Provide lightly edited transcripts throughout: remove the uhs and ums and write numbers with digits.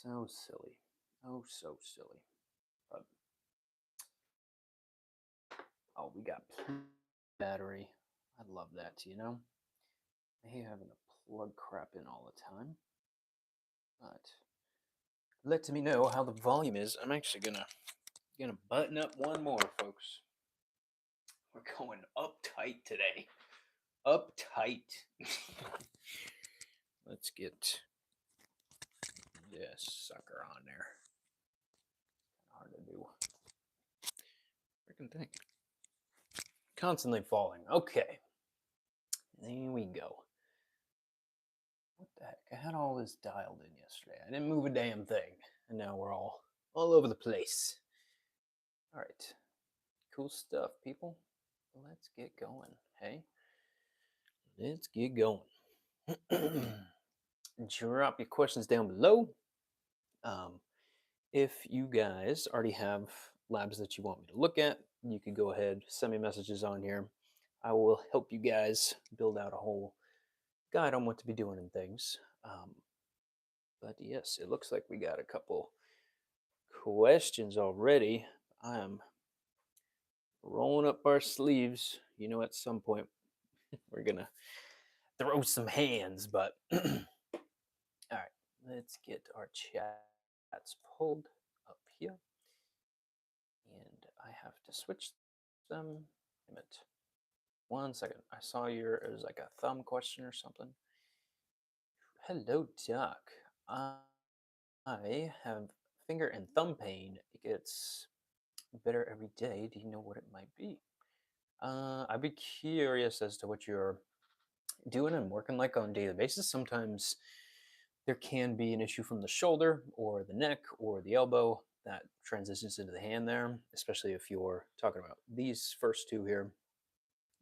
So silly. Oh, so silly. But, oh, we got battery. I love that. I hate having to plug crap in all the time. But let me know how the volume is. I'm actually gonna button up one more, folks. We're going uptight today. Uptight. Let's get this sucker on there. Hard to do. Freaking thing. Constantly falling. Okay. There we go. What the heck? I had all this dialed in yesterday. I didn't move a damn thing. And now we're all over the place. All right. Cool stuff, people. Let's get going. Hey? Let's get going. Drop your questions down below. If you guys already have labs that you want me to look at, you can go ahead, send me messages on here. I will help you guys build out a whole guide on what to be doing and things. But yes, it looks like we got a couple questions already. I am rolling up our sleeves. At some point, we're going to throw some hands, but all right, let's get our chats pulled up here. And I have to switch them. Wait a minute. 1 second. I saw it was like a thumb question or something. Hello, Doc. I have finger and thumb pain. It gets better every day. Do you know what it might be? I'd be curious as to what you're doing and working like on a daily basis. Sometimes there can be an issue from the shoulder or the neck or the elbow that transitions into the hand there, especially if you're talking about these first two here.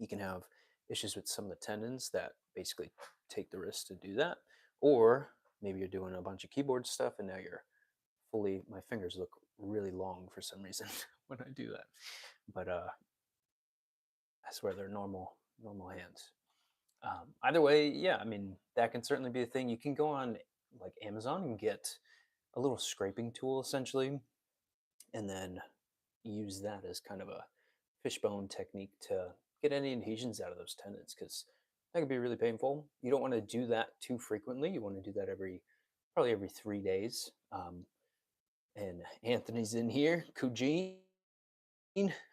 You can have issues with some of the tendons that basically take the risk to do that. Or maybe you're doing a bunch of keyboard stuff and now my fingers look really long for some reason when I do that. But I swear they're normal hands. Either way, yeah, I mean, that can certainly be a thing. You can go on like Amazon and get a little scraping tool essentially, and then use that as kind of a fishbone technique to get any adhesions out of those tendons because that can be really painful. You don't want to do that too frequently. You want to do that probably every 3 days. And Anthony's in here. Cugine,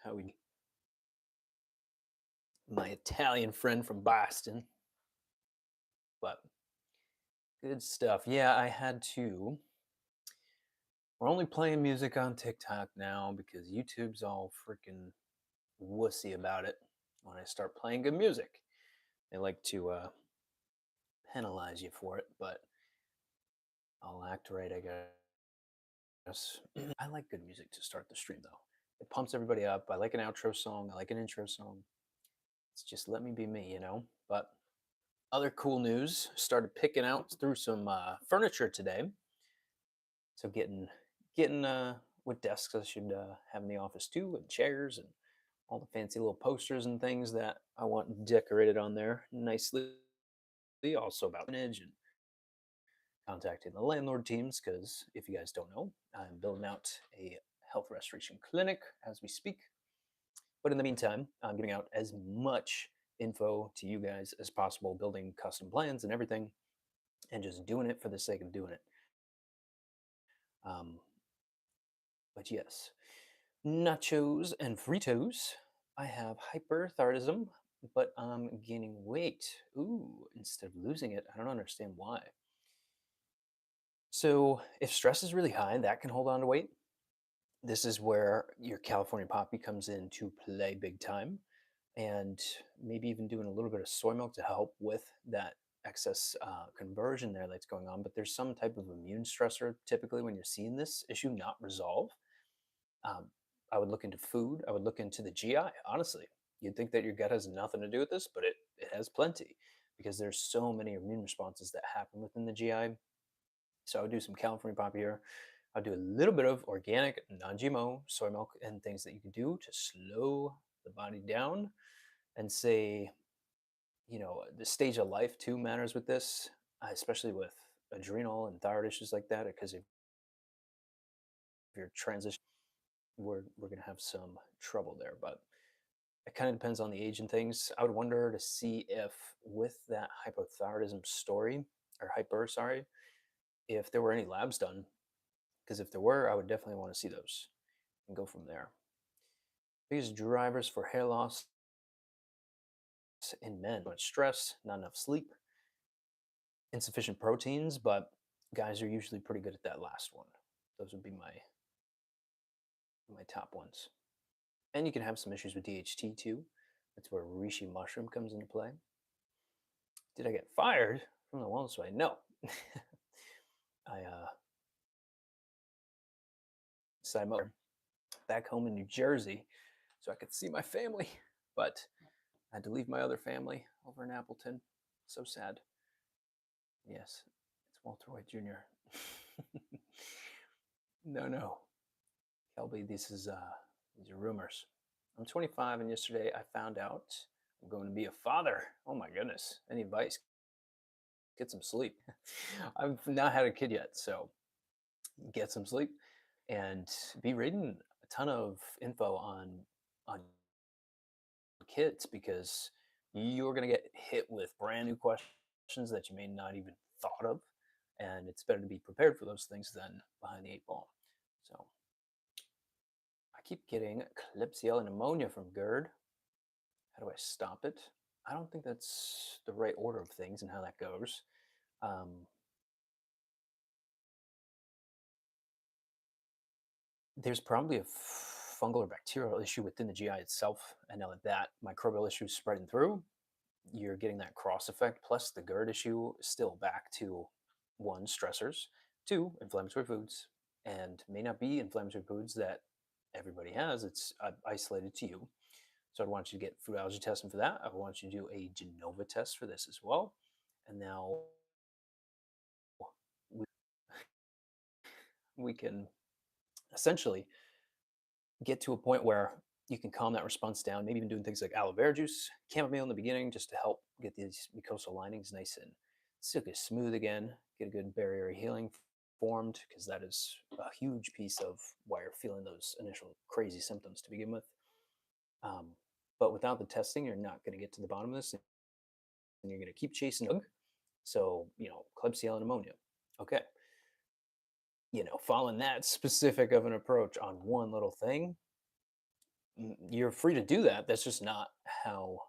how we? My Italian friend from Boston. But good stuff. Yeah, I had to. We're only playing music on TikTok now because YouTube's all freaking wussy about it when I start playing good music. They like to penalize you for it, but I'll act right, I guess. I like good music to start the stream, though. It pumps everybody up. I like an outro song. I like an intro song. It's just let me be me. But other cool news, started picking out through some furniture today. So getting with desks I should have in the office too, and chairs and all the fancy little posters and things that I want decorated on there nicely. Also about image and contacting the landlord teams because if you guys don't know, I'm building out a health restoration clinic as we speak. But in the meantime, I'm giving out as much info to you guys as possible, building custom plans and everything, and just doing it for the sake of doing it. But yes, nachos and Fritos. I have hyperthyroidism, but I'm gaining weight. Ooh, instead of losing it, I don't understand why. So if stress is really high, that can hold on to weight. This is where your California poppy comes into play big time, and maybe even doing a little bit of soy milk to help with that excess conversion there that's going on. But there's some type of immune stressor typically when you're seeing this issue not resolve. I would look into food. I would look into the GI. Honestly, you'd think that your gut has nothing to do with this, but it has plenty because there's so many immune responses that happen within the GI. So I would do some California poppy here. I'll do a little bit of organic, non-GMO soy milk and things that you can do to slow the body down and say, the stage of life too matters with this, especially with adrenal and thyroid issues like that, because if you're transition, we're gonna have some trouble there. But it kind of depends on the age and things. I would wonder to see if with that hypothyroidism story or hyper, sorry, if there were any labs done. Because if there were, I would definitely want to see those and go from there. Biggest drivers for hair loss in men: much stress, not enough sleep, insufficient proteins, but guys are usually pretty good at that last one. Those would be my top ones. And you can have some issues with DHT too. That's where reishi mushroom comes into play. Did I get fired from the wellness way? No. I decided to move back home in New Jersey so I could see my family, but I had to leave my other family over in Appleton. So sad. Yes, it's Walter White Jr. No, no, Kelby, these are rumors. I'm 25, and yesterday I found out I'm going to be a father. Oh my goodness! Any advice? Get some sleep. I've not had a kid yet, so get some sleep and be reading a ton of info on kids because you're going to get hit with brand new questions that you may not even thought of, and it's better to be prepared for those things than behind the eight ball. So I keep getting Klebsiella pneumonia from GERD. How do I stop it? I don't think that's the right order of things and how that goes. Um, there's probably a fungal or bacterial issue within the GI itself, and now that microbial issue is spreading through, you're getting that cross effect. Plus, the GERD issue is still back to one, stressors, two, inflammatory foods, and may not be inflammatory foods that everybody has. It's isolated to you. So I'd want you to get food allergy testing for that. I want you to do a Genova test for this as well. And now we, we can essentially get to a point where you can calm that response down, maybe even doing things like aloe vera juice, chamomile in the beginning, just to help get these mucosal linings nice and silky smooth again, get a good barrier healing formed, because that is a huge piece of why you're feeling those initial crazy symptoms to begin with. Um, but without the testing, you're not going to get to the bottom of this, and you're going to keep chasing it. So, Klebsiella pneumonia. Okay. Following that specific of an approach on one little thing, you're free to do that. That's just not how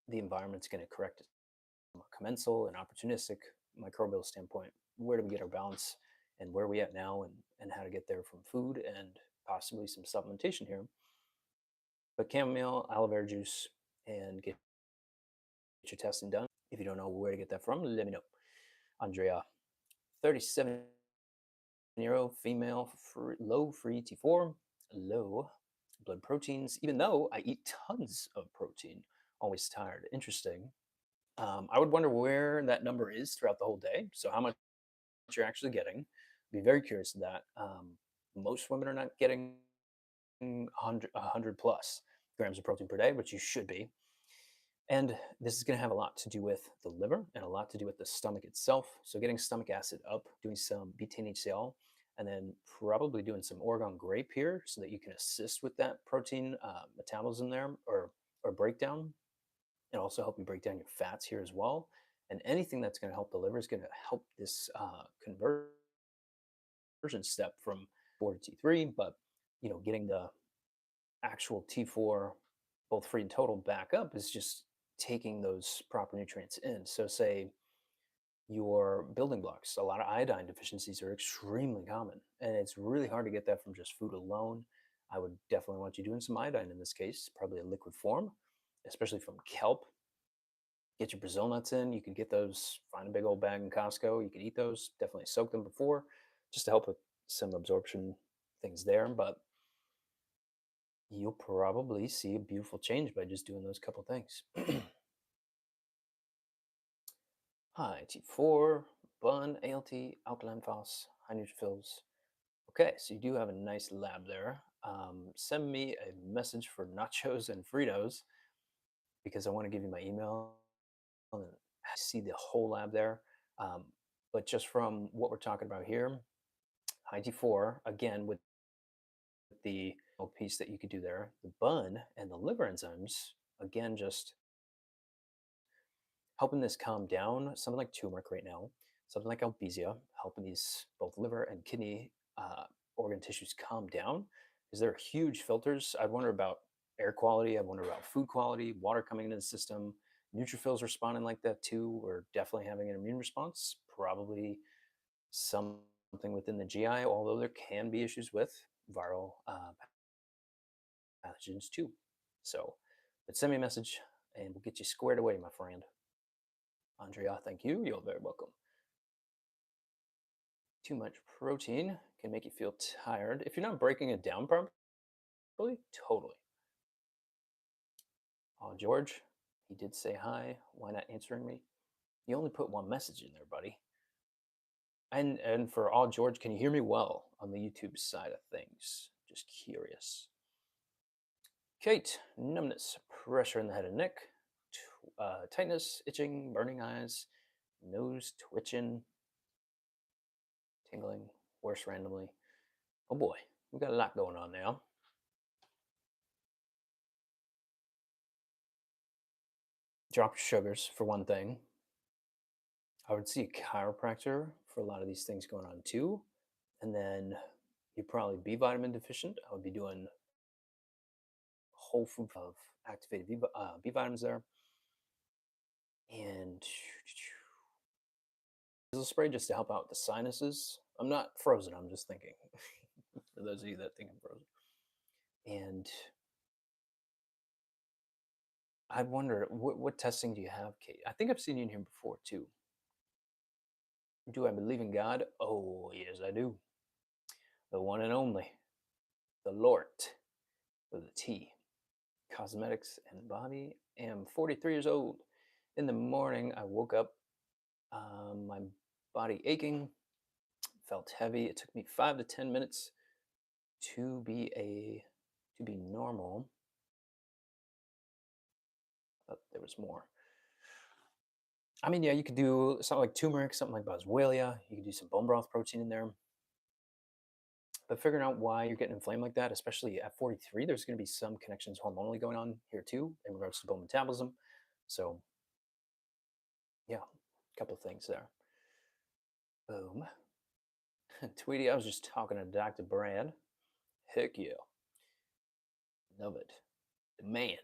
the environment's going to correct it from a commensal and opportunistic microbial standpoint. Where do we get our balance, and where are we at now, and how to get there from food and possibly some supplementation here. But chamomile, aloe vera juice, and get your testing done. If you don't know where to get that from, let me know. Andrea, 37-year-old female, low free T4, low blood proteins, even though I eat tons of protein, always tired. Interesting. I would wonder where that number is throughout the whole day. So how much you're actually getting. Be very curious of that. Most women are not getting 100 plus grams of protein per day, but you should be. And this is going to have a lot to do with the liver and a lot to do with the stomach itself. So getting stomach acid up, doing some betaine HCl, and then probably doing some Oregon grape here so that you can assist with that protein metabolism there or breakdown, and also help you break down your fats here as well. And anything that's going to help the liver is going to help this conversion step from 4 to T3. But getting the actual T4, both free and total, back up is just taking those proper nutrients in. So say your building blocks, a lot of iodine deficiencies are extremely common, and it's really hard to get that from just food alone. I would definitely want you doing some iodine in this case, probably a liquid form, especially from kelp. Get your Brazil nuts in. You can get those, find a big old bag in Costco. You can eat those, definitely soak them before, just to help with some absorption things there. But you'll probably see a beautiful change by just doing those couple things. Hi, T4, Bun, ALT, alkaline phos, high neutrophils. Okay, so you do have a nice lab there. Send me a message for nachos and Fritos because I want to give you my email and see the whole lab there. But just from what we're talking about here, high T4, again, with the little piece that you could do there, the bun and the liver enzymes, again, just helping this calm down. Something like turmeric right now, something like albizia, helping these both liver and kidney organ tissues calm down. Because they're huge filters. I wonder about air quality. I wonder about food quality, water coming into the system. Neutrophils responding like that too. We're definitely having an immune response. Probably something within the GI, although there can be issues with viral pathogens too. So, but send me a message and we'll get you squared away, my friend. Andrea, thank you. You're very welcome. Too much protein can make you feel tired. If you're not breaking it down properly, totally. Oh, George, he did say hi. Why not answering me? You only put one message in there, buddy. And for all George, can you hear me well on the YouTube side of things? Just curious. Kate, numbness, pressure in the head and neck, tightness, itching, burning eyes, nose twitching, tingling, worse randomly. Oh boy, we got a lot going on now. Drop your sugars for one thing. I would see a chiropractor for a lot of these things going on too. And then you're probably B vitamin deficient. I would be doing whole food of activated B vitamins there. And nasal spray just to help out the sinuses. I'm not frozen, I'm just thinking. For those of you that think I'm frozen. And I wonder, what testing do you have, Kate? I think I've seen you in here before too. Do I believe in God? Oh, yes, I do. The one and only, the Lord, with a T. Cosmetics and body. Am 43 years old. In the morning, I woke up, my body aching, felt heavy. It took me 5 to 10 minutes to be normal. But there was more. I mean, yeah, you could do something like turmeric, something like boswellia. You could do some bone broth protein in there. But figuring out why you're getting inflamed like that, especially at 43, there's going to be some connections hormonally going on here too in regards to bone metabolism. So, yeah, a couple of things there. Boom. Tweety, I was just talking to Dr. Brad. Heck yeah. Love it. The man.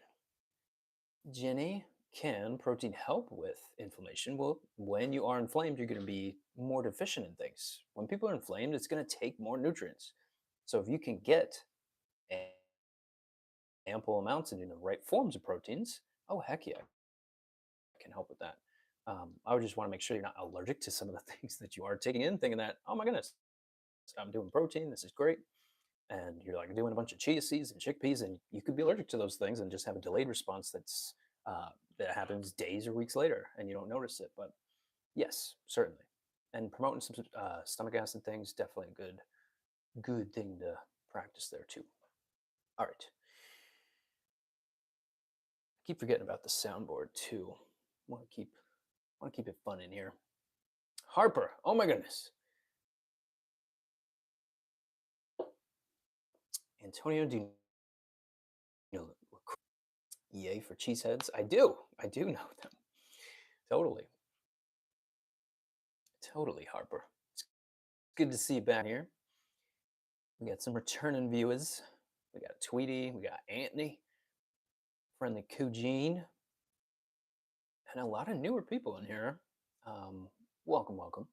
Jenny, can protein help with inflammation? Well, when you are inflamed, you're going to be more deficient in things. When people are inflamed, it's going to take more nutrients. So if you can get ample amounts and in the right forms of proteins, oh, heck yeah, it can help with that. I would just want to make sure you're not allergic to some of the things that you are taking in, thinking that, oh my goodness, I'm doing protein, this is great. And you're like doing a bunch of chia seeds and chickpeas, and you could be allergic to those things and just have a delayed response that happens days or weeks later, and you don't notice it. But yes, certainly, and promoting some stomach acid things, definitely a good thing to practice there too. All right, I keep forgetting about the soundboard too. Want to keep it fun in here. Harper, oh my goodness. Antonio, do you know yay for cheeseheads? I do know them. Totally. Totally, Harper. It's good to see you back here. We got some returning viewers. We got Tweety, we got Anthony, friendly Coogene, and a lot of newer people in here. Welcome, welcome.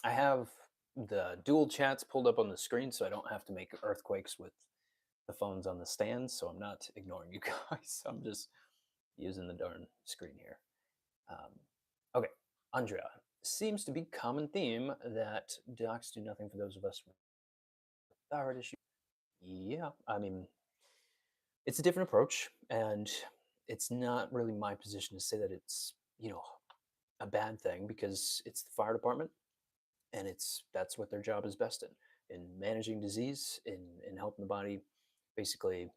I have the dual chats pulled up on the screen so I don't have to make earthquakes with the phones on the stands, so I'm not ignoring you guys. I'm just using the darn screen here. Okay, Andrea, seems to be common theme that docs do nothing for those of us with thyroid issues. Yeah, I mean, it's a different approach, and it's not really my position to say that it's a bad thing because it's the fire department, and that's what their job is best in managing disease, in helping the body basically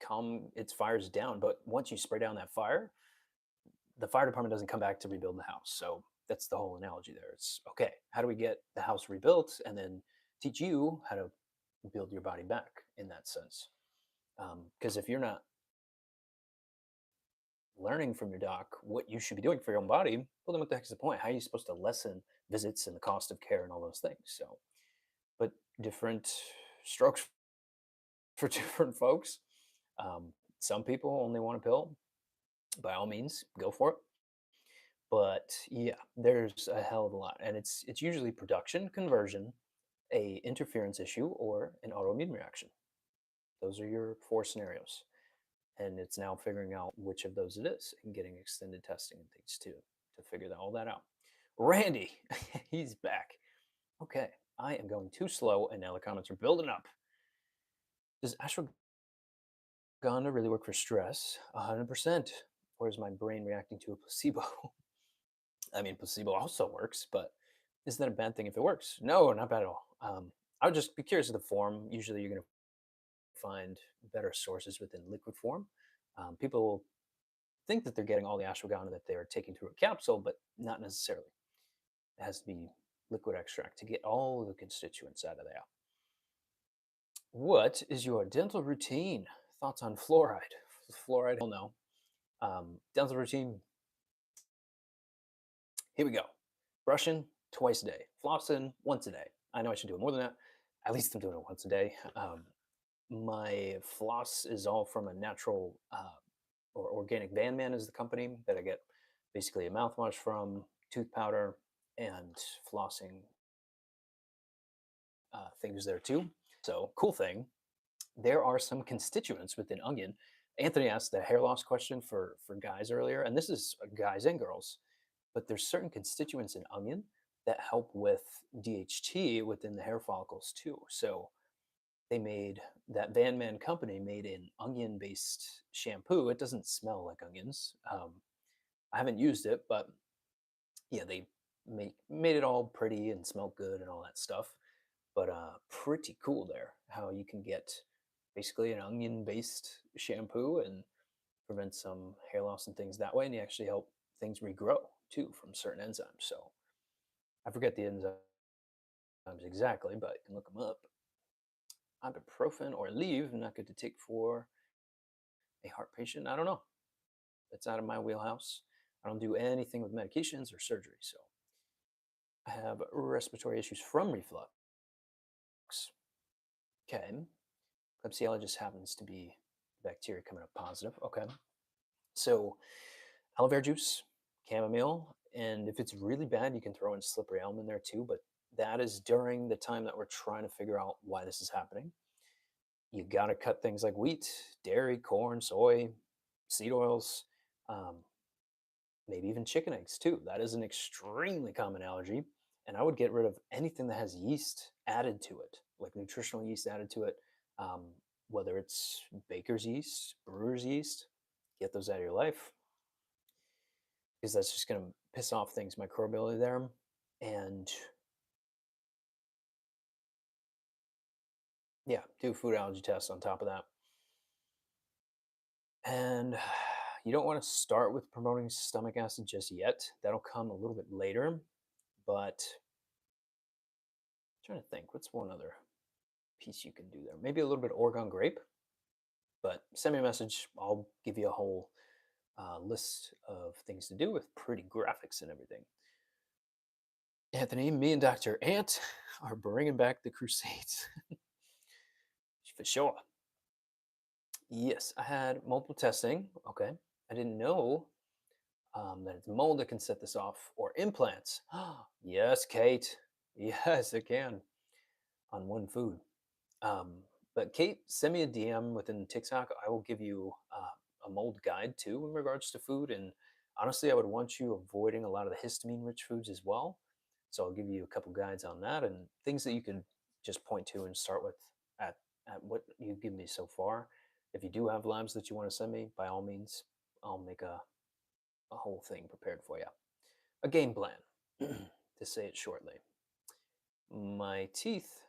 calm its fires down. But once you spray down that fire, the fire department doesn't come back to rebuild the house. So that's the whole analogy there. It's okay, how do we get the house rebuilt and then teach you how to build your body back in that sense. Because if you're not learning from your doc what you should be doing for your own body, well, then what the heck is the point? How are you supposed to lessen visits and the cost of care and all those things? So, but different strokes for different folks. Some people only want a pill. By all means, go for it. But yeah, there's a hell of a lot, and it's usually production, conversion, a interference issue, or an autoimmune reaction. Those are your four scenarios, and it's now figuring out which of those it is and getting extended testing and things too to figure all that out. Randy, he's back. Okay, I am going too slow, and now the comments are building up. Does ashwagandha really work for stress? 100%. Or is my brain reacting to a placebo? I mean, placebo also works, but isn't that a bad thing if it works? No, not bad at all. I would just be curious of the form. Usually, you're going to find better sources within liquid form. People think that they're getting all the ashwagandha that they're taking through a capsule, but not necessarily. It has to be liquid extract to get all the constituents out of there. What is your dental routine? Thoughts on fluoride? Fluoride, hell no. Dental routine, here we go. Brushing twice a day, flossing once a day. I know I should do it more than that. At least I'm doing it once a day. My floss is all from a natural or organic Van Man is the company that I get basically a mouthwash from, tooth powder, and flossing things there too. So, cool thing, there are some constituents within onion. Anthony asked the hair loss question for guys earlier, and this is guys and girls. But there's certain constituents in onion that help with DHT within the hair follicles too. So they made that Van Man company made an onion based shampoo. It doesn't smell like onions. I haven't used it, but yeah, they made it all pretty and smelled good and all that stuff. But pretty cool there how you can get basically an onion based shampoo and prevent some hair loss and things that way, and you actually help things regrow too from certain enzymes. So I forget the enzymes exactly, but you can look them up. Ibuprofen or leave, not good to take for a heart patient. I don't know. That's out of my wheelhouse. I don't do anything with medications or surgery. So I have respiratory issues from reflux. Okay. Klebsiella just happens to be bacteria coming up positive. Okay. So aloe vera juice, chamomile, and if it's really bad, you can throw in slippery elm in there too. But that is during the time that we're trying to figure out why this is happening. You got to cut things like wheat, dairy, corn, soy, seed oils, um, maybe even chicken eggs too. That is an extremely common allergy. And I would get rid of anything that has yeast added to it, like nutritional yeast added to it, um, whether it's baker's yeast, brewer's yeast. Get those out of your life because that's just going to piss off things microbially there. And yeah, do food allergy tests on top of that. And you don't want to start with promoting stomach acid just yet. That'll come a little bit later. But I'm trying to think, what's one other piece you can do there? Maybe a little bit of Oregon grape. But send me a message. I'll give you a whole list of things to do with pretty graphics and everything. Anthony, me and Dr. Ant are bringing back the Crusades. For sure. Yes, I had multiple testing. Okay. I didn't know that it's mold that can set this off or implants. Yes, Kate. Yes, it can on one food. Um, but Kate, send me a DM within TikTok. I will give you a mold guide too in regards to food. And honestly, I would want you avoiding a lot of the histamine rich foods as well. So I'll give you a couple guides on that and things that you can just point to and start with at, at what you give me so far. If you do have labs that you want to send me, by all means, I'll make a whole thing prepared for you. A game plan, to say it shortly. My teeth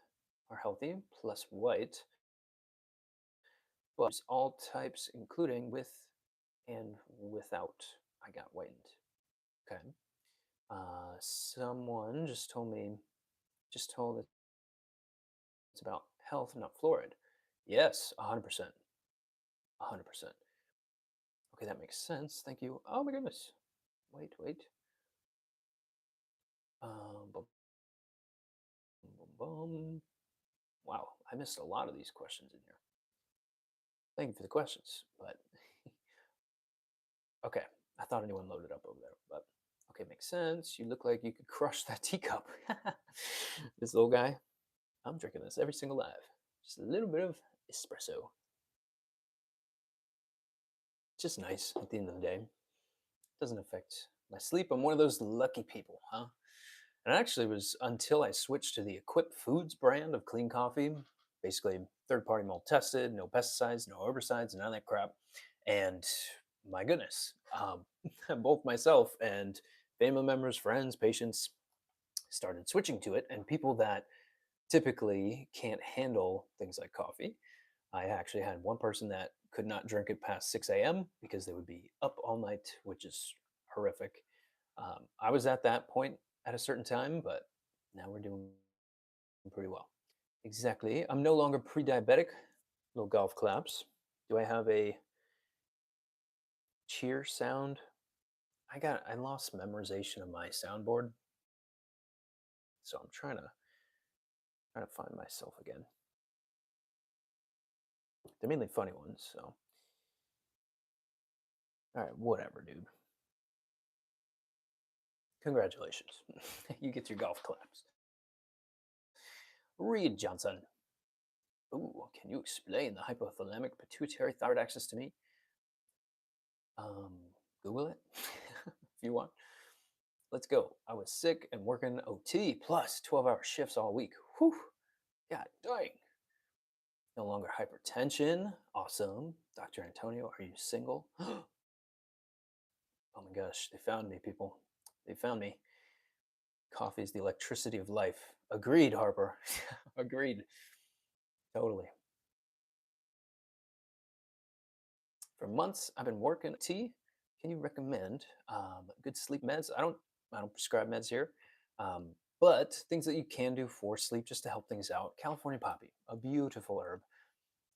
are healthy, plus white, but all types, including with and without. I got whitened. Okay. Someone just told me, just told It's about health, not fluoride. Yes, 100%. 100%. Okay, that makes sense. Thank you. Oh my goodness. Wait, wait. Bum, bum, bum. Wow, I missed a lot of these questions in here. Thank you for the questions, but okay. I thought anyone loaded up over there, but okay, makes sense. You look like you could crush that teacup. This little guy. I'm drinking this every single live. Just a little bit of espresso. Just nice at the end of the day. Doesn't affect my sleep. I'm one of those lucky people, huh? And actually, it was until I switched to the Equip Foods brand of clean coffee, basically third party malt tested, no pesticides, no herbicides, none of that crap. And my goodness, both myself and family members, friends, patients started switching to it. And people that typically can't handle things like coffee. I actually had one person that could not drink it past 6 a.m. because they would be up all night, which is horrific. I was at that point at a certain time, but now we're doing pretty well. Exactly. I'm no longer pre diabetic. Little golf claps. Do I have a cheer sound? I lost memorization of my soundboard, so I'm trying to find myself again. They're mainly funny ones, so all right, whatever, dude. Congratulations. You get your golf claps. Reed Johnson. Ooh, can you explain the hypothalamic pituitary thyroid axis to me? Google it if you want. Let's go. I was sick and working OT plus 12-hour shifts all week. Whew. God dang. No longer hypertension. Awesome. Dr. Antonio, are you single? Oh my gosh, they found me, people. They found me. Coffee is the electricity of life. Agreed, Harper. Agreed. Totally. For months, I've been working T. Can you recommend good sleep meds? I don't prescribe meds here, but things that you can do for sleep just to help things out. California poppy, a beautiful herb,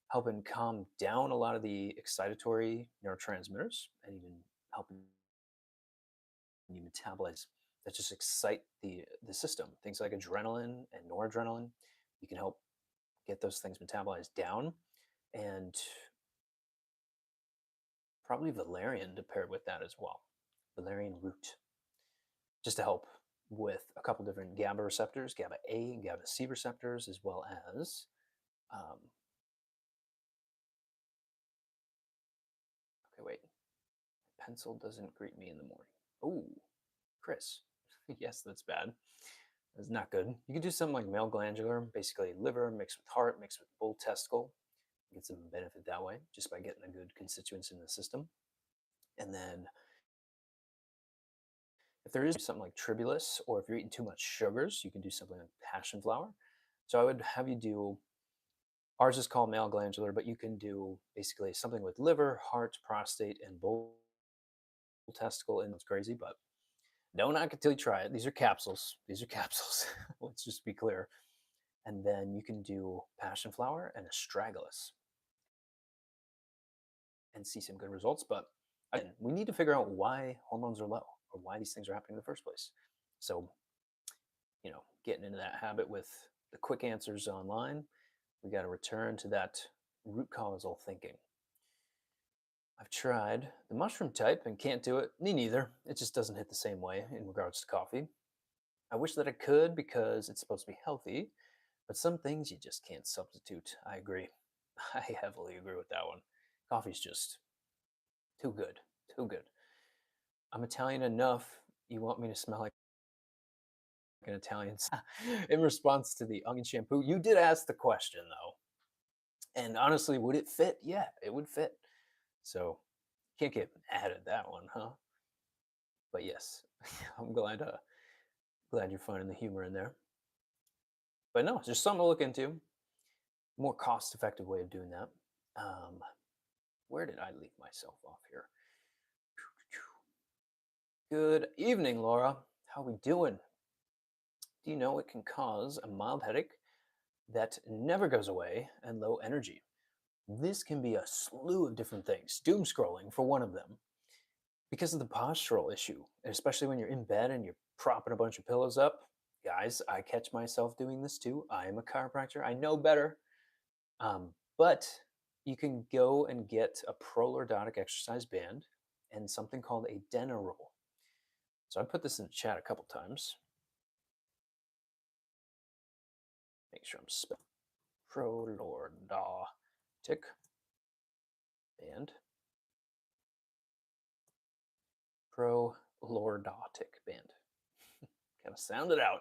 helping calm down a lot of the excitatory neurotransmitters and even helping you metabolize that just excite the system. Things like adrenaline and noradrenaline, you can help get those things metabolized down, and probably valerian to pair with that as well. Valerian root, just to help with a couple different GABA receptors, GABA A and GABA C receptors, as well as um, okay, wait, pencil doesn't greet me in the morning. Oh, Chris, yes, that's bad. That's not good. You could do something like male glandular, basically liver mixed with heart, mixed with bull testicle. Get some benefit that way just by getting a good constituents in the system. And then if there is something like tribulus, or if you're eating too much sugars, you can do something like passion flower. So I would have you do, ours is called male glandular, but you can do basically something with liver, heart, prostate, and bull testicle. And it's crazy, but don't knock it till you try it. These are capsules. These are capsules. Let's just be clear. And then you can do passion flower and astragalus and see some good results. But again, we need to figure out why hormones are low or why these things are happening in the first place. So, getting into that habit with the quick answers online, we got to return to that root causal thinking. I've tried the mushroom type and can't do it. Me neither. It just doesn't hit the same way in regards to coffee. I wish that I could because it's supposed to be healthy, but some things you just can't substitute. I agree. I heavily agree with that one. Coffee's just too good. Too good. I'm Italian enough. You want me to smell like an Italian in response to the onion shampoo? You did ask the question though. And honestly, would it fit? Yeah, it would fit. So can't get mad at that one, huh? But yes, I'm glad you're finding the humor in there. But no, it's just something to look into. More cost-effective way of doing that. Um, where did I leave myself off here? Good evening, Laura. How we doing? Do you know it can cause a mild headache that never goes away and low energy. This can be a slew of different things, doom scrolling for one of them, because of the postural issue, and especially when you're in bed and you're propping a bunch of pillows up. Guys, I catch myself doing this too. I am a chiropractor. I know better. But you can go and get a prolordotic exercise band and something called a roll. So I put this in the chat a couple times. Make sure I'm spelling prolordotic band. Prolordotic band. Kind of sound it out.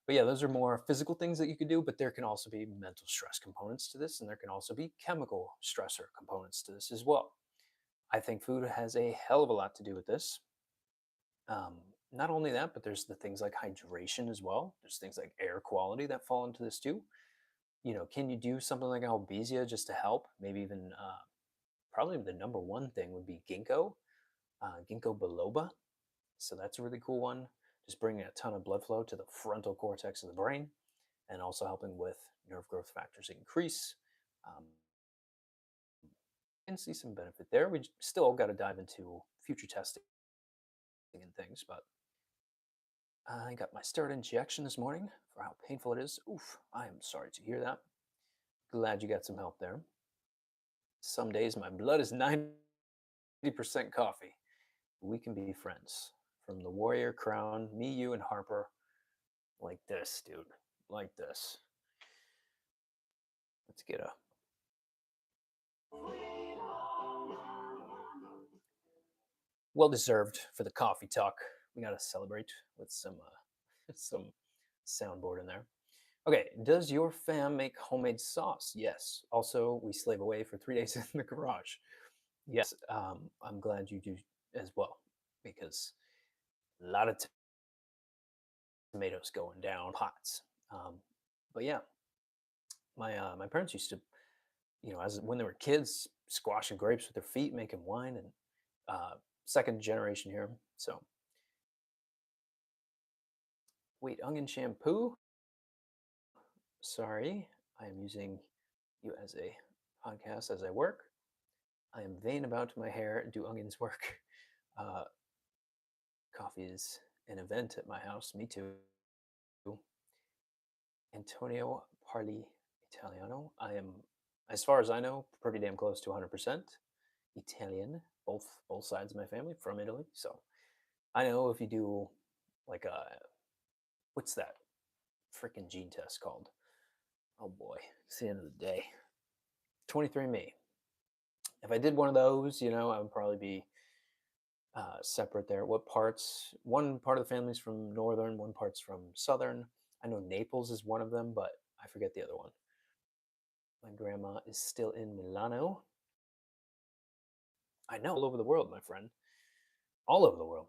But yeah, those are more physical things that you could do, but there can also be mental stress components to this, and there can also be chemical stressor components to this as well. I think food has a hell of a lot to do with this. Um, Not only that, but there's the things like hydration as well. There's things like air quality that fall into this too. Can you do something like albizia just to help? Maybe even probably the number one thing would be ginkgo biloba. So that's a really cool one. Just bringing a ton of blood flow to the frontal cortex of the brain and also helping with nerve growth factors increase. Um, and see some benefit there. We still got to dive into future testing and things, but I got my steroid injection this morning for how painful it is. Oof, I am sorry to hear that. Glad you got some help there. Some days my blood is 90% coffee. We can be friends. From the Warrior Crown, me, you, and Harper. Like this, dude. Like this. Let's get a well deserved for the coffee talk. We gotta celebrate with some some soundboard in there. Okay, does your fam make homemade sauce? Yes. Also, we slave away for 3 days in the garage. Yes, I'm glad you do as well because a lot of tomatoes going down pots. Um, but yeah, my parents used to, as when they were kids, squashing grapes with their feet, making wine, and uh, second generation here. So, wait, onion shampoo. Sorry, I am using you as a podcast as I work. I am vain about my hair. Do onions work? Uh, Coffee is an event at my house. Me too. Antonio Parli Italiano. I am, as far as I know, pretty damn close to 100% Italian. Both sides of my family from Italy. So I know if you do like a what's that freaking gene test called? Oh boy, it's the end of the day. 23andMe. If I did one of those, I would probably be separate there. What parts? One part of the family's from northern, one part's from southern. I know Naples is one of them, but I forget the other one. My grandma is still in Milano. I know, all over the world, my friend. All over the world.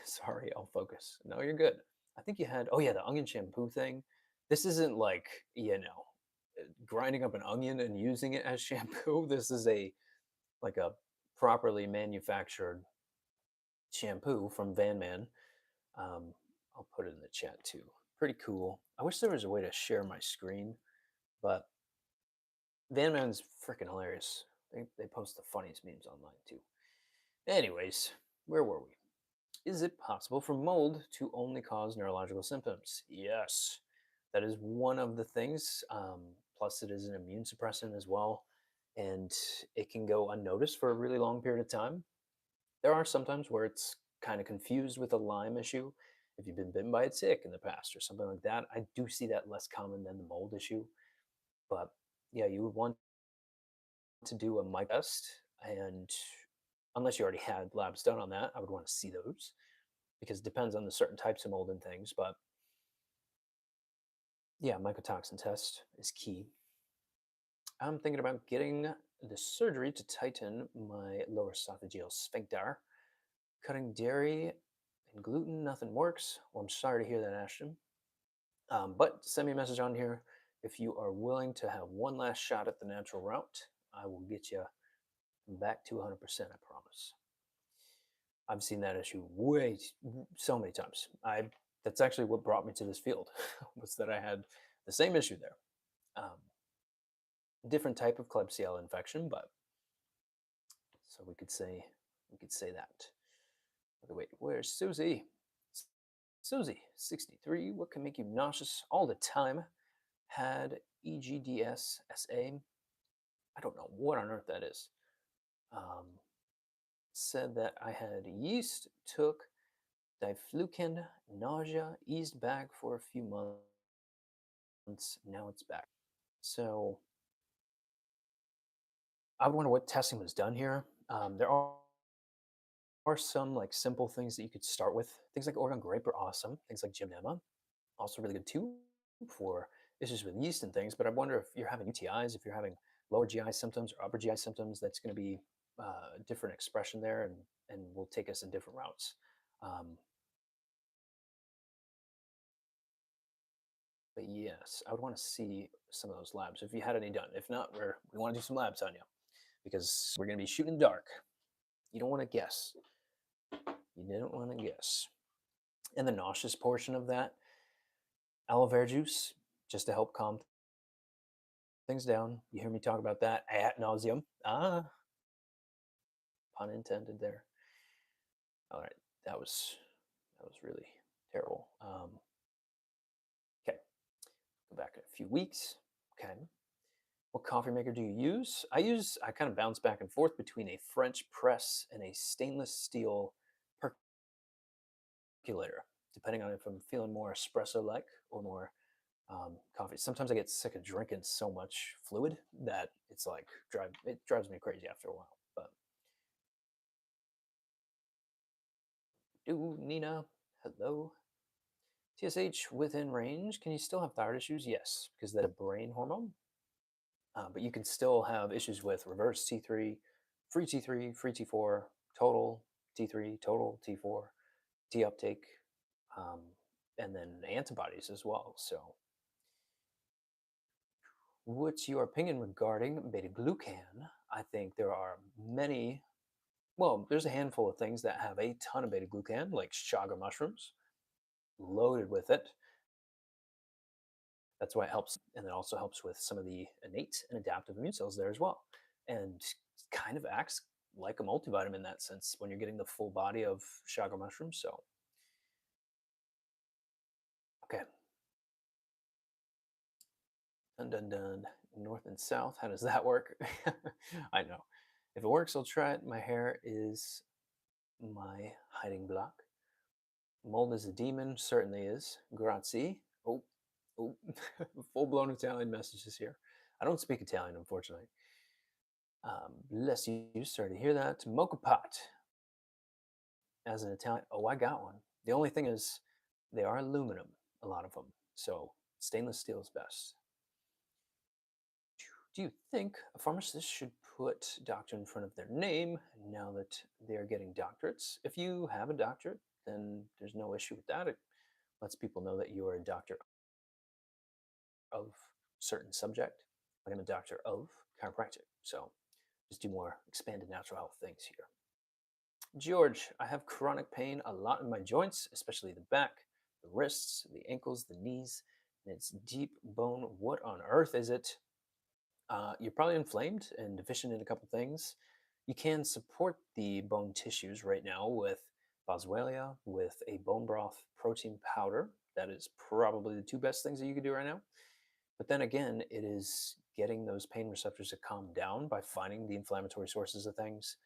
Sorry, I'll focus. No, you're good. I think you had, oh yeah, the onion shampoo thing. This isn't like, grinding up an onion and using it as shampoo. This is like a properly manufactured shampoo from Van Man. Um, I'll put it in the chat too. Pretty cool. I wish there was a way to share my screen, but Van Man's freaking hilarious. They post the funniest memes online too. Anyways, where were we? Is it possible for mold to only cause neurological symptoms? Yes, that is one of the things. Plus, it is an immune suppressant as well, and it can go unnoticed for a really long period of time. There are sometimes where it's kind of confused with a Lyme issue. If you've been bitten by a tick in the past or something like that, I do see that less common than the mold issue. But yeah, you would want to do a mic test, and unless you already had labs done on that, I would want to see those because it depends on the certain types of mold and things. But yeah, mycotoxin test is key. I'm thinking about getting the surgery to tighten my lower esophageal sphincter. Cutting dairy and gluten, nothing works. Well, I'm sorry to hear that, Ashton. But send me a message on here if you are willing to have one last shot at the natural route. I will get you back to 100%, I promise. I've seen that issue so many times. That's actually what brought me to this field was that I had The same issue there. Um, Different type of Klebsiella infection, but so we could say that. Okay, wait, where's Susie? Susie, 63. What can make you nauseous all the time? Had EGDS SA. I don't know what on earth that is. Um, Said that I had yeast, took diflucan, nausea, eased back for a few months. Now it's back. So I would wonder what testing was done here. There are some like simple things that you could start with. Things like Oregon grape are awesome. Things like gymnema, also really good too for issues with yeast and things. But I wonder if you're having UTIs, if you're having lower GI symptoms or upper GI symptoms, that's going to be different expression there, and will take us in different routes. Um, but yes, I would want to see some of those labs if you had any done. If not, we want to do some labs on you because we're going to be shooting in the dark. You don't want to guess. You didn't want to guess. And the nauseous portion of that, aloe vera juice, just to help calm things down. You hear me talk about that ad nauseum. Ah, pun intended there. All right, that was really terrible. Okay, go back a few weeks. Okay, what coffee maker do you use? I kind of bounce back and forth between a French press and a stainless steel percolator, depending on if I'm feeling more espresso like or more coffee. Sometimes I get sick of drinking so much fluid that it's like it drives me crazy after a while. But do Nina, hello. TSH within range. Can you still have thyroid issues? Yes, because that's a brain hormone. But you can still have issues with reverse T3, free T4, total T3, total T4, T uptake, um, and then antibodies as well. So, what's your opinion regarding beta glucan? I think there are many, well, there's a handful of things that have a ton of beta glucan, like chaga mushrooms, loaded with it. That's why it helps, and it also helps with some of the innate and adaptive immune cells there as well, and kind of acts like a multivitamin in that sense when you're getting the full body of chaga mushrooms. So, okay, dun dun dun. North and south, how does that work? I know. If it works, I'll try it. My hair is my hiding block. Mold is a demon, certainly is. Grazie. Oh, oh, full blown Italian messages here. I don't speak Italian, unfortunately. Bless you. Sorry to hear that. Mocha pot as an Italian. Oh, I got one. The only thing is, they are aluminum, a lot of them. So stainless steel is best. Do you think a pharmacist should put doctor in front of their name now that they're getting doctorates? If you have a doctorate, then there's no issue with that. It lets people know that you are a doctor of certain subject. Like I'm a doctor of chiropractic. So just do more expanded natural health things here. George, I have chronic pain a lot in my joints, especially the back, the wrists, the ankles, the knees, and it's deep bone. What on earth is it? You're probably inflamed and deficient in a couple things. You can support the bone tissues right now with boswellia, with a bone broth protein powder. That is probably the two best things that you could do right now. But then again, it is getting those pain receptors to calm down by finding the inflammatory sources of things.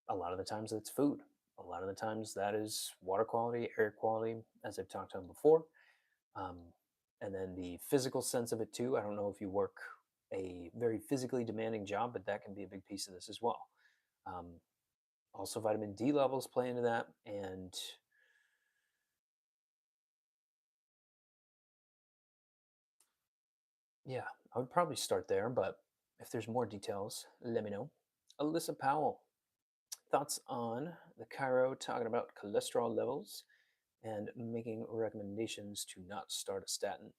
A lot of the times that's food. A lot of the times that is water quality, air quality, as I've talked on before. Um, and then the physical sense of it too. I don't know if you work a very physically demanding job, but that can be a big piece of this as well. Um, Also, vitamin D levels play into that. And yeah, I would probably start there, but if there's more details, let me know. Alyssa Powell, thoughts on the Cairo talking about cholesterol levels and making recommendations to not start a statin.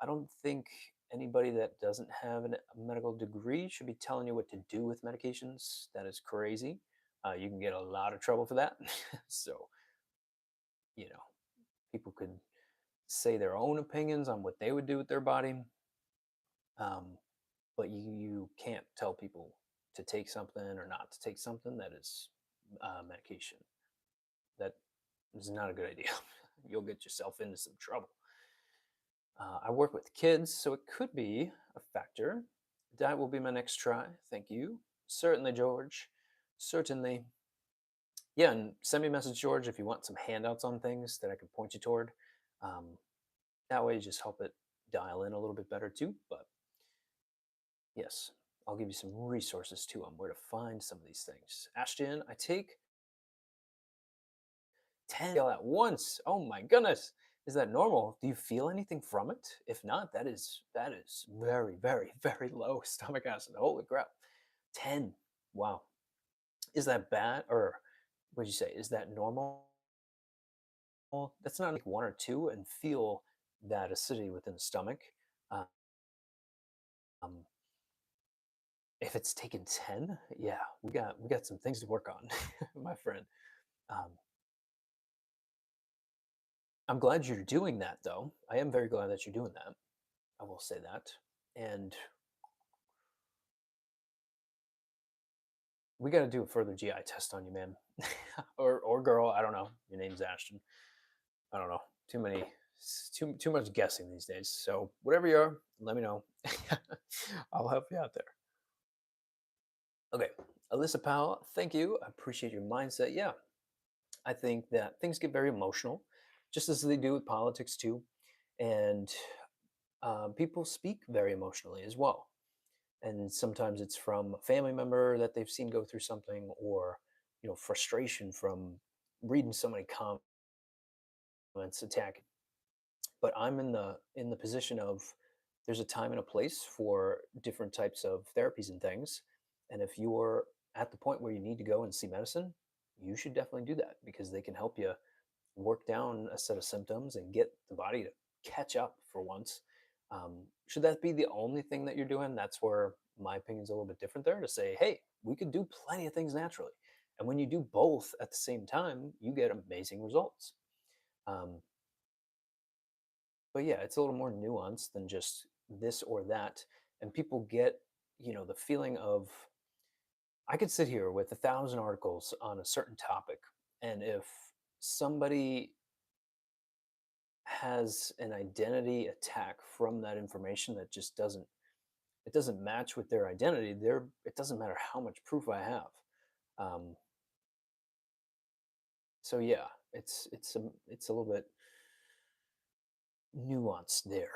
I don't think anybody that doesn't have a medical degree should be telling you what to do with medications. That is crazy. You can get a lot of trouble for that. So, you know, people could say their own opinions on what they would do with their body. Um, but you can't tell people to take something or not to take something that is medication. That is not a good idea. You'll get yourself into some trouble. I work with kids, so it could be a factor. That will be my next try. Thank you. Certainly, George. Certainly. Yeah, and send me a message, George, if you want some handouts on things that I can point you toward. Um, that way, you just help it dial in a little bit better too. But yes, I'll give you some resources too on where to find some of these things. Ashton, I take 10 at once. Oh my goodness. Is that normal? Do you feel anything from it? If not, that is very, very, very low stomach acid. Holy crap. 10. Wow. Is that bad? Or what'd you say? Is that normal? That's not like one or two and feel that acidity within the stomach. Um, if it's taken 10, yeah, we got some things to work on, my friend. Um, I'm glad you're doing that though. I am very glad that you're doing that. I will say that. And we got to do a further GI test on you, man, or girl. I don't know. Your name's Ashton. I don't know. Too many, too much guessing these days. So whatever you are, let me know. I'll help you out there. Okay, Alyssa Powell, thank you. I appreciate your mindset. Yeah, I think that things get very emotional, just as they do with politics too, and people speak very emotionally as well. And sometimes it's from a family member that they've seen go through something, or frustration from reading so many comments attacking. But I'm in the position of there's a time and a place for different types of therapies and things. And if you're at the point where you need to go and see medicine, you should definitely do that because they can help you work down a set of symptoms and get the body to catch up for once. Should that be the only thing that you're doing? That's where my opinion is a little bit different there to say, hey, we could do plenty of things naturally. And when you do both at the same time, you get amazing results. Um, but yeah, it's a little more nuanced than just this or that. And people get, the feeling of, I could sit here with 1,000 articles on a certain topic. And if somebody has an identity attack from that information that just doesn't match with their identity, it doesn't matter how much proof I have. Um, so yeah, it's a little bit nuanced there.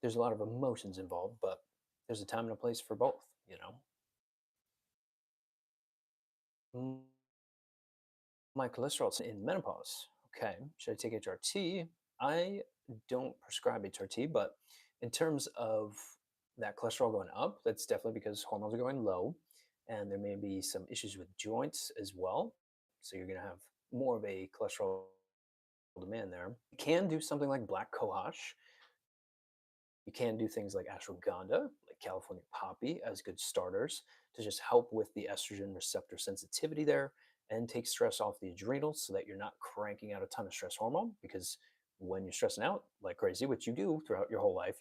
There's a lot of emotions involved, but there's a time and a place for both. Mm, My cholesterol's in menopause. Okay, should I take HRT? I don't prescribe HRT, but in terms of that cholesterol going up, that's definitely because hormones are going low, and there may be some issues with joints as well. So you're going to have more of a cholesterol demand there. You can do something like black cohosh. You can do things like ashwagandha, like California poppy, as good starters to just help with the estrogen receptor sensitivity there and take stress off the adrenals so that you're not cranking out a ton of stress hormone. Because when you're stressing out like crazy, which you do throughout your whole life,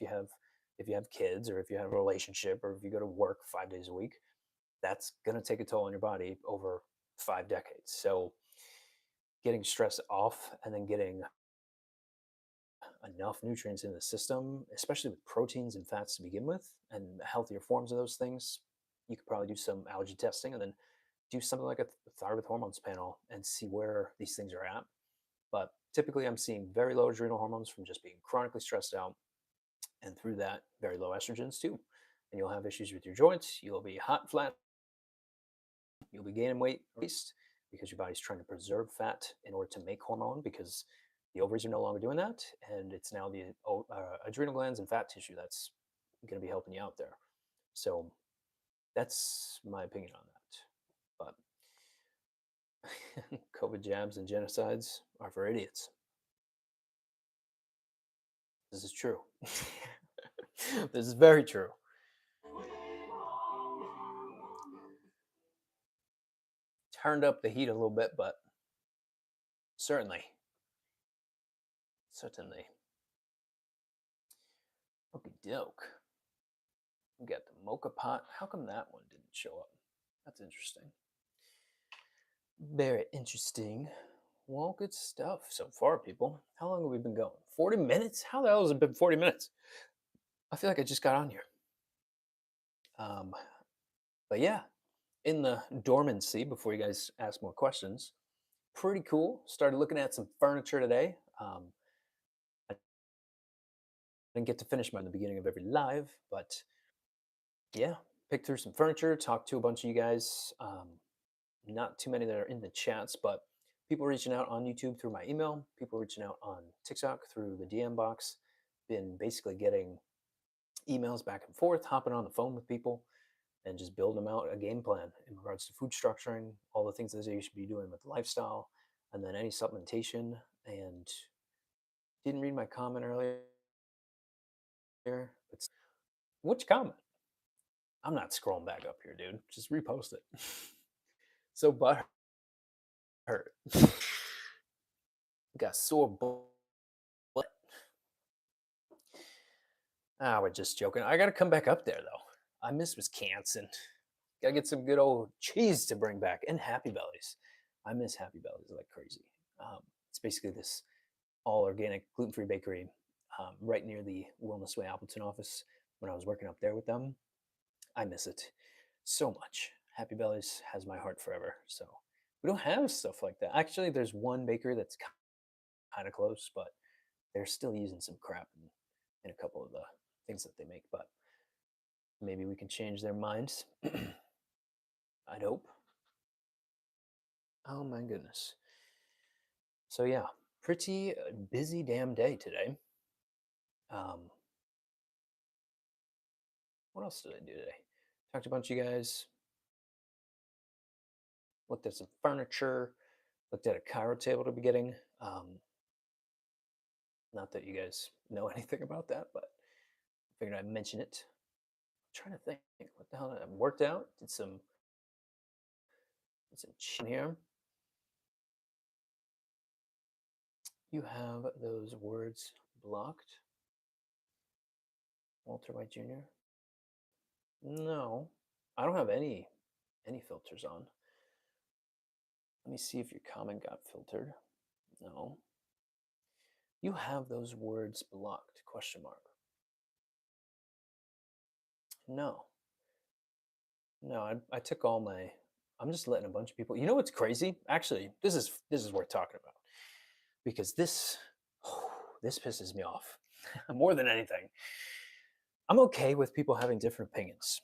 if you have kids or if you have a relationship or if you go to work 5 days a week, that's going to take a toll on your body over 5 decades. So getting stress off and then getting enough nutrients in the system, especially with proteins and fats to begin with, and healthier forms of those things. You could probably do some allergy testing and then do something like a thyroid hormones panel and see where these things are at. But typically, I'm seeing very low adrenal hormones from just being chronically stressed out, and through that, very low estrogens too. And you'll have issues with your joints. You'll be hot, flat, you'll be gaining weight waste because your body's trying to preserve fat in order to make hormone because the ovaries are no longer doing that. And it's now the adrenal glands and fat tissue that's going to be helping you out there. So that's my opinion on that. But COVID jabs and genocides are for idiots. This is true. This is very true. Turned up the heat a little bit, but certainly Certainly. Okie doke. We got the mocha pot. How come that one didn't show up? That's interesting. Very interesting. Well, good stuff so far, people. How long have we been going? 40 minutes? How the hell has it been 40 minutes? I feel like I just got on here. Um, but yeah, in the dormancy, before you guys ask more questions, pretty cool. Started looking at some furniture today. I didn't get to finish mine in the beginning of every live, but yeah, picked through some furniture, talked to a bunch of you guys. Not too many that are in the chats, but people reaching out on YouTube through my email, people reaching out on TikTok through the DM box. Been basically getting emails back and forth, hopping on the phone with people, and just building them out a game plan in regards to food structuring, all the things that you should be doing with lifestyle, and then any supplementation. And didn't read my comment earlier. But which comment? I'm not scrolling back up here, dude. Just repost it. So butt hurt. Got sore butt. Ah, we're just joking. I gotta come back up there though. I miss Wisconsin. Gotta get some good old cheese to bring back and Happy Bellies. I miss Happy Bellies like crazy. It's basically this all organic, gluten free bakery right near the Wellness Way Appleton office. When I was working up there with them, I miss it so much. Happy Bellies has my heart forever. So we don't have stuff like that. Actually, there's one bakery that's kind of close, but they're still using some crap in a couple of the things that they make. But maybe we can change their minds. I'd hope. Oh my goodness. So yeah, pretty busy damn day today. Um, what else did I do today? Talked to a bunch of you guys. Looked at some furniture. Looked at a Cairo table to be getting. Not that you guys know anything about that, but I figured I'd mention it. I'm trying to think what the hell I worked out. Did some chin here. You have those words blocked, Walter White Jr. No, I don't have any filters on. Let me see if your comment got filtered. No. You have those words blocked, question mark. No. No, I took all my I'm just letting a bunch of people. You know what's crazy? Actually, this is worth talking about because this pisses me off more than anything. I'm okay with people having different opinions.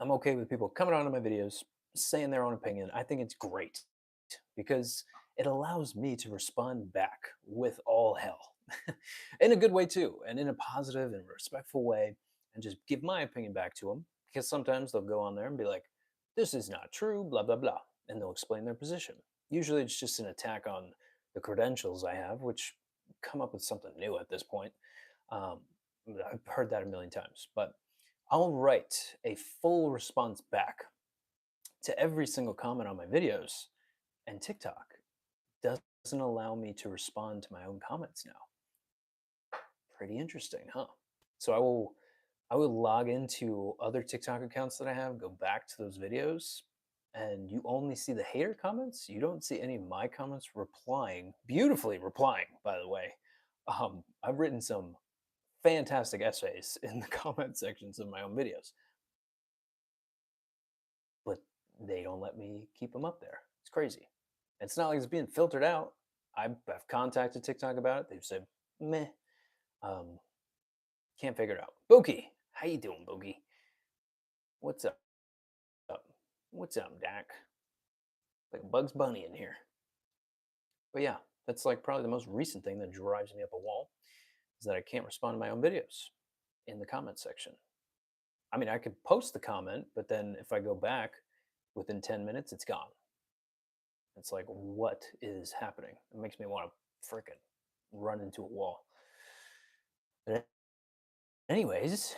I'm okay with people coming onto my videos, saying their own opinion. I think it's great because it allows me to respond back with all hell in a good way too, and in a positive and respectful way, and just give my opinion back to them because sometimes they'll go on there and be like, this is not true, blah, blah, blah, and they'll explain their position. Usually it's just an attack on the credentials I have, which come up with something new at this point. Um, I've heard that a million times, but I'll write a full response back to every single comment on my videos, and TikTok doesn't allow me to respond to my own comments now. Pretty interesting, huh? So I will log into other TikTok accounts that I have, go back to those videos, and you only see the hater comments. You don't see any of my comments replying, beautifully replying, by the way. I've written some fantastic essays in the comment sections of my own videos, but they don't let me keep them up there. It's crazy. It's not like it's being filtered out. I've contacted TikTok about it. They've said, meh. Um, can't figure it out. Bookie, how you doing, Bookie? What's up? What's up, Dak? Like a Bugs Bunny in here. But yeah, that's like probably the most recent thing that drives me up a wall is that I can't respond to my own videos in the comment section. I mean, I could post the comment, but then if I go back within 10 minutes, it's gone. It's like, what is happening? It makes me want to frickin' run into a wall. But anyways,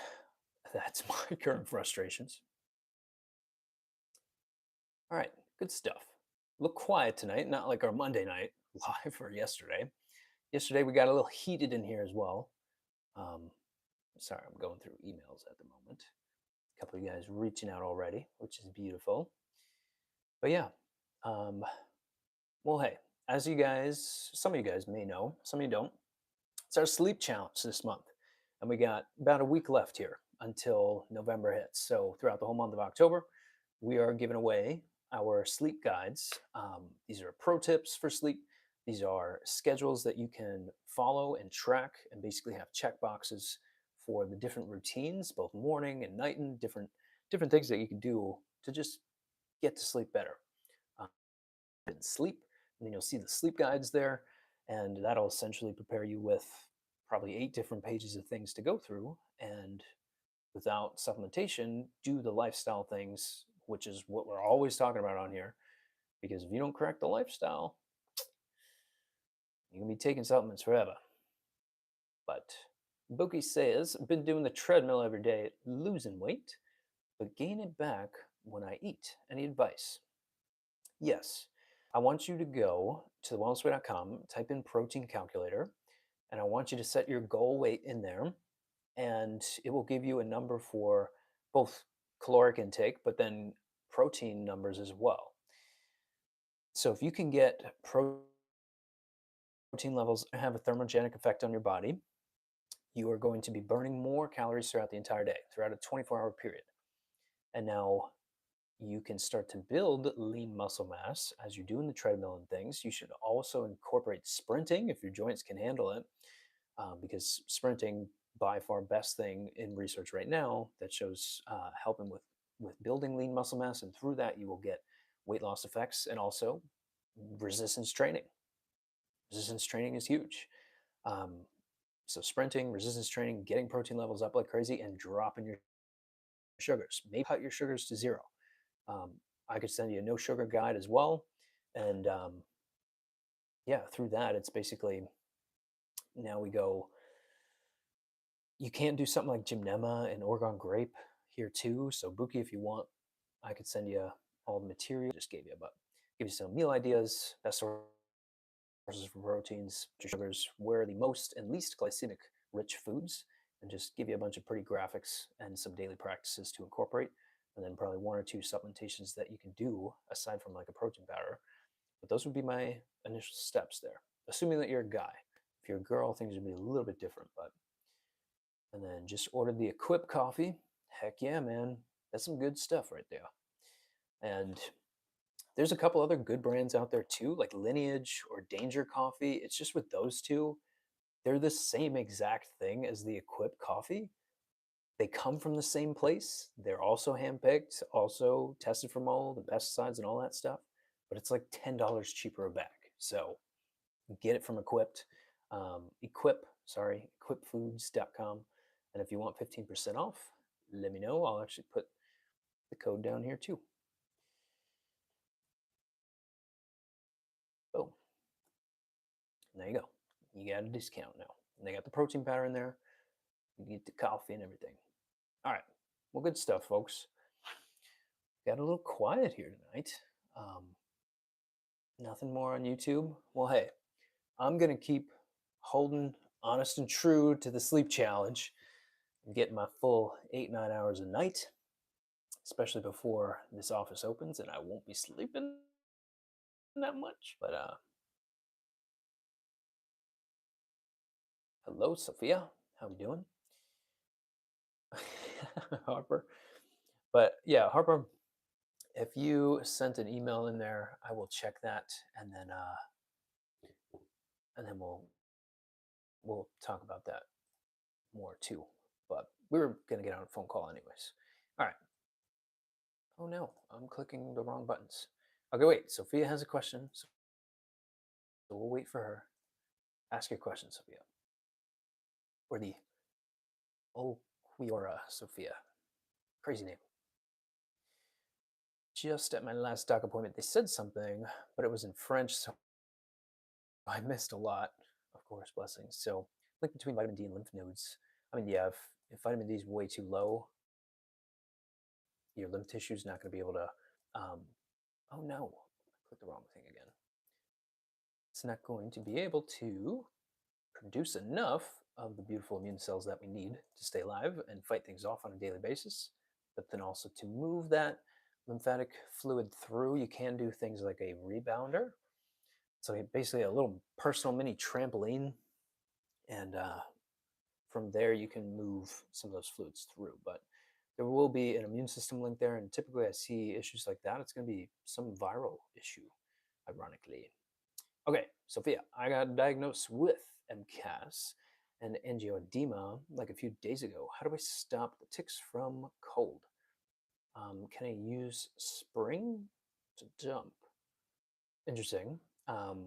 that's my current frustrations. All right, good stuff. Look quiet tonight, not like our Monday night live or yesterday. Yesterday we got a little heated in here as well. Um, Sorry, I'm going through emails at the moment. A couple of you guys reaching out already, which is beautiful. But yeah, um, well, hey, as you guys, some of you guys may know, some of you don't. It's our sleep challenge this month, and we got about a week left here until November hits. So throughout the whole month of October, we are giving away our sleep guides. These are pro tips for sleep. These are schedules that you can follow and track, and basically have check boxes for the different routines, both morning and night, and different things that you can do to just get to sleep better. Um, and sleep, and then you'll see the sleep guides there, and that'll essentially prepare you with probably 8 different pages of things to go through, and without supplementation, do the lifestyle things, which is what we're always talking about on here. Because if you don't correct the lifestyle, you're gonna be taking supplements forever. But Bookie says, been doing the treadmill every day, losing weight, but gain it back when I eat. Any advice? Yes. I want you to go to thewellnessway.com, type in protein calculator, and I want you to set your goal weight in there, and it will give you a number for both caloric intake, but then protein numbers as well. So if you can get protein levels have a thermogenic effect on your body, you are going to be burning more calories throughout the entire day, throughout a 24-hour period. And now you can start to build lean muscle mass as you're doing the treadmill and things. You should also incorporate sprinting if your joints can handle it, because sprinting, by far best thing in research right now that shows helping with building lean muscle mass, and through that you will get weight loss effects, and also resistance training. Resistance training is huge. Um, so sprinting, resistance training, getting protein levels up like crazy, and dropping your sugars. Maybe cut your sugars to zero. Um, I could send you a no sugar guide as well, and yeah, through that it's basically, now we go. You can't do something like gymnema and Oregon grape here too. So Buki, if you want, I could send you all the material. Just gave you, but give you some meal ideas, best sources for proteins, sugars, where are the most and least glycemic rich foods, and just give you a bunch of pretty graphics and some daily practices to incorporate, and then probably 1 or 2 supplementations that you can do aside from like a protein powder. But those would be my initial steps there, assuming that you're a guy. If you're a girl, things would be a little bit different, but. And then just ordered the Equip coffee. Heck yeah, man. That's some good stuff right there. And there's a couple other good brands out there too, like Lineage or Danger Coffee. It's just with those two, they're the same exact thing as the Equip coffee. They come from the same place. They're also handpicked, also tested for mold and pesticides and all that stuff. But it's like $10 cheaper a bag. So get it from equipfoods.com. And if you want 15% off, let me know. I'll actually put the code down here too. Boom. And there you go. You got a discount now. And they got the protein powder in there. You get the coffee and everything. All right. Well, good stuff, folks. Got a little quiet here tonight. Um, Nothing more on YouTube. Well, hey, I'm going to keep holding honest and true to the sleep challenge and getting my full 8, 9 hours a night, especially before this office opens, and I won't be sleeping that much. But hello, Sophia. How we doing? Harper. But yeah, Harper, if you sent an email in there, I will check that, and then we'll talk about that more too. But we were gonna get on a phone call anyways. All right. Oh no, I'm clicking the wrong buttons. Okay, wait. Sophia has a question, so we'll wait for her. Ask your question, Sophia. Or the Oquiora Sophia. Crazy name. Just at my last doc appointment, they said something, but it was in French, so I missed a lot. Of course, blessings. So, link between vitamin D and lymph nodes. I mean, yeah, if vitamin D is way too low, your lymph tissue is not going to be able to. Oh no, I clicked the wrong thing again. It's not going to be able to produce enough of the beautiful immune cells that we need to stay alive and fight things off on a daily basis. But then also to move that lymphatic fluid through, you can do things like a rebounder. So basically a little personal mini trampoline, and from there you can move some of those fluids through. But there will be an immune system link there, and typically I see issues like that. It's going to be some viral issue, ironically. Okay, Sophia, I got diagnosed with MCAS and angioedema like a few days ago. How do I stop the ticks from cold? Can I use spring to dump? Interesting. Um,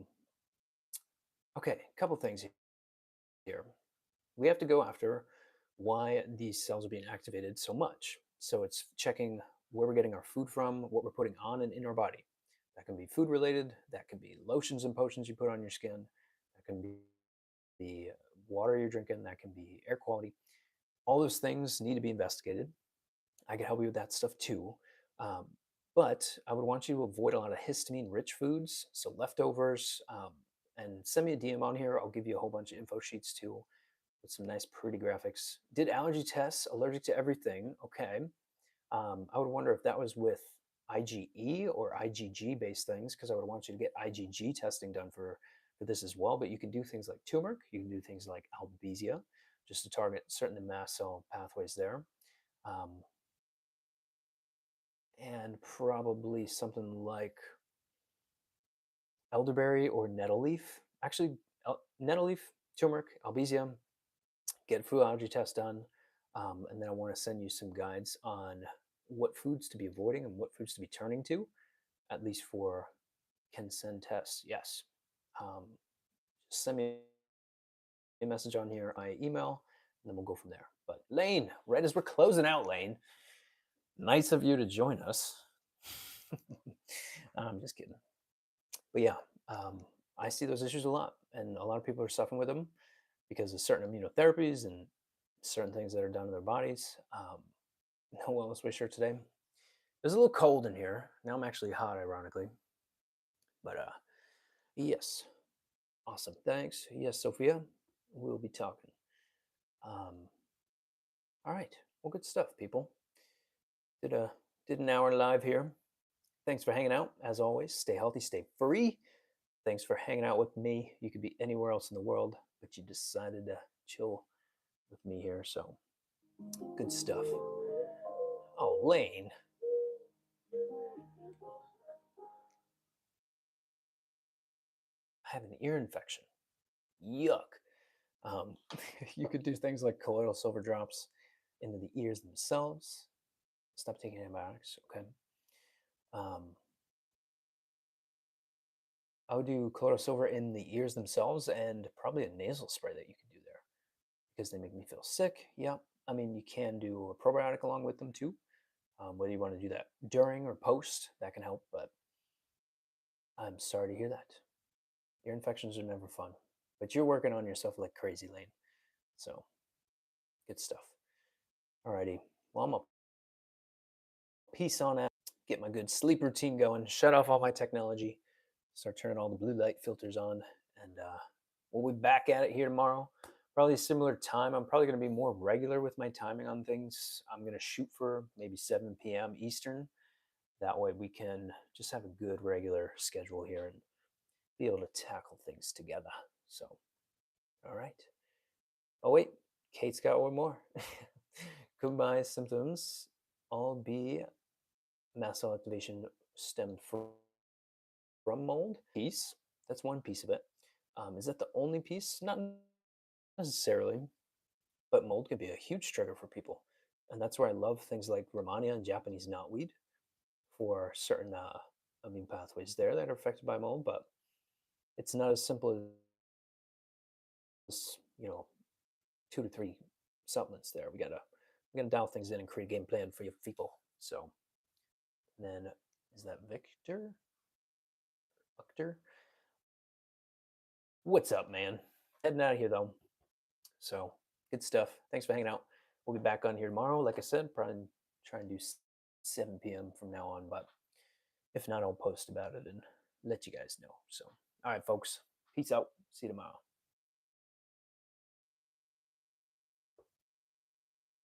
okay, a couple things here. We have to go after why these cells are being activated so much. So it's checking where we're getting our food from, what we're putting on and in our body. That can be food related, that can be lotions and potions you put on your skin, that can be the water you're drinking, that can be air quality. All those things need to be investigated. I can help you with that stuff too. Um, but I would want you to avoid a lot of histamine rich foods, so leftovers. And send me a DM on here. I'll give you a whole bunch of info sheets too with some nice, pretty graphics. Did allergy tests, allergic to everything. Okay. I would wonder if that was with IgE or IgG based things, because I would want you to get IgG testing done for this as well. But you can do things like turmeric, you can do things like albizia, just to target certain mast cell pathways there. Um, and probably something like elderberry or nettle leaf. Actually, nettle leaf, turmeric, albizia, get a food allergy test done. And then I want to send you some guides on what foods to be avoiding and what foods to be turning to, at least for can send tests. Yes. Um, Send me a message on here, my email, and then we'll go from there. But Lane, right as we're closing out, Lane, nice of you to join us. I'm just kidding. But yeah, um, I see those issues a lot, and a lot of people are suffering with them because of certain immunotherapies and certain things that are done to their bodies. No wellness wish shirt today. It was a little cold in here. Now I'm actually hot, ironically. But yes, awesome. Thanks. Yes, Sophia, we'll be talking. Um, all right. Well, good stuff, people. Did a did an hour live here. Thanks for hanging out. As always, stay healthy, stay free. Thanks for hanging out with me. You could be anywhere else in the world, but you decided to chill with me here. So good stuff. Oh, Lane, I have an ear infection. Yuck. Um, you could do things like colloidal silver drops into the ears themselves. Stop taking antibiotics. Okay. Um, I would do colloidal silver in the ears themselves and probably a nasal spray that you could do there because they make me feel sick. Yeah. I mean, you can do a probiotic along with them too. Whether you want to do that during or post, that can help. But I'm sorry to hear that. Ear infections are never fun, but you're working on yourself like crazy, Lane. So good stuff. Alrighty. Well, I'm a peace on out. Get my good sleep routine going. Shut off all my technology. Start turning all the blue light filters on, and we'll be back at it here tomorrow. Probably a similar time. I'm probably going to be more regular with my timing on things. I'm going to shoot for maybe 7 p.m. Eastern. That way we can just have a good regular schedule here and be able to tackle things together. So, all right. Oh, wait. Kate's got one more. Goodbye symptoms all be mast cell activation stemmed from mold. Piece. That's one piece of it. Is that the only piece? Not necessarily, but mold can be a huge trigger for people. And that's where I love things like Romania and Japanese knotweed for certain immune pathways there that are affected by mold. But it's not as simple as, 2 to 3 supplements there. We gotta dial things in and create a game plan for your people. So then is that Victor? Victor? What's up, man? Heading out of here though. So good stuff. Thanks for hanging out. We'll be back on here tomorrow. Like I said, probably try and do 7 p.m. from now on. But if not, I'll post about it and let you guys know. So, all right, folks. Peace out. See you tomorrow.